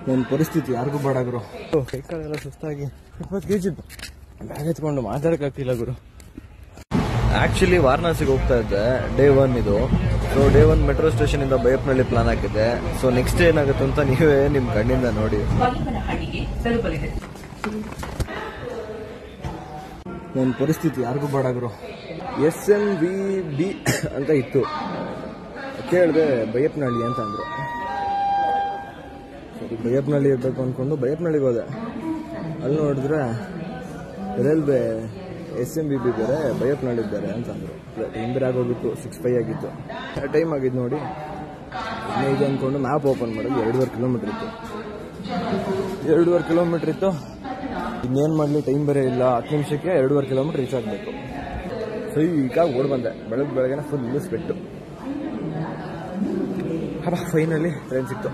ನನ್ನ ಪರಿಸ್ಥಿತಿ ಯಾರಿಗೂ ಬೇಡ ಗುರು. ಕೈ ಕಾಲೆಲ್ಲ ಸುಸ್ತಾಗಿ 20 kg ಬ್ಯಾಗ್ ಎತ್ಕೊಂಡು ಮಾತಾಡಕ್ಕಾಗ್ತಿಲ್ಲ ಗುರು. ಆಕ್ಚುಲಿ ವಾರಣಾಸಿಗೆ ಹೋಗ್ತಾ ಇದ್ದೆ, ಡೇ 1 ಇದು. ಸೊ ಡೇ 1 ಮೆಟ್ರೋ ಸ್ಟೇಷನ್ ಇಂದ ಬೈಯಪ್ಪನಹಳ್ಳಿ ಪ್ಲಾನ್ ಹಾಕಿದ್ದೆ. ಸೊ ನೆಕ್ಸ್ಟ್ ಏನಾಗುತ್ತೆ ಅಂತ ನೀವೇ ನಿಮ್ ಕಣ್ಣಿಂದ ನೋಡಿ. ನನ್ನ ಪರಿಸ್ಥಿತಿ ಯಾರಿಗೂ ಬೇಡ ಗುರು. SMVB ಅಂತ ಇತ್ತು, ಕೇಳಿದೆ ಬೈಯಪ್ಪನಹಳ್ಳಿ ಅಂತ ಅಂದ್ರು. ಸರಿ ಬೈಯಪ್ಪನಹಳ್ಳಿ ಇರ್ಬೇಕು ಅನ್ಕೊಂಡು ಬೈಯಪ್ಪನಹಳ್ಳಿಗೆ ಹೋದೆ. ಅಲ್ಲಿ ನೋಡಿದ್ರೆ ರೈಲ್ವೆ SMVB ಬೇರೆ ಬೈಯಪ್ಪನಹಳ್ಳಿ ಬೇರೆ ಅಂತ ಅಂದ್ರು. ಟೈಮ್ ಬೇರೆ ಆಗೋಗಿತ್ತು, 6:05 ಆಗಿತ್ತು. ಟೈಮ್ ಆಗಿದ್ದು ನೋಡಿ 15 ಅಂದ್ಕೊಂಡು ಮ್ಯಾಪ್ ಓಪನ್ ಮಾಡೋದು 2.5 ಕಿಲೋಮೀಟರ್ ಇತ್ತು. 2.5 ಕಿಲೋಮೀಟರ್ ಇತ್ತು. ಇನ್ನೇನು ಮಾಡಲಿ, ಟೈಮ್ ಬೇರೆ ಇಲ್ಲ. 10 ನಿಮಿಷಕ್ಕೆ 2.5 ಕಿಲೋಮೀಟರ್ ರೀಚ್ ಆಗಬೇಕು. ಸೊ ಈಗ ಓಡ್ ಬಂದೆ. ಬೆಳಗ್ಗೆನೆ ಫುಲ್ ಸ್ಪೆಟ್ಟು. ಫೈನಲಿ ಟ್ರೈನ್ ಸಿಕ್ತು.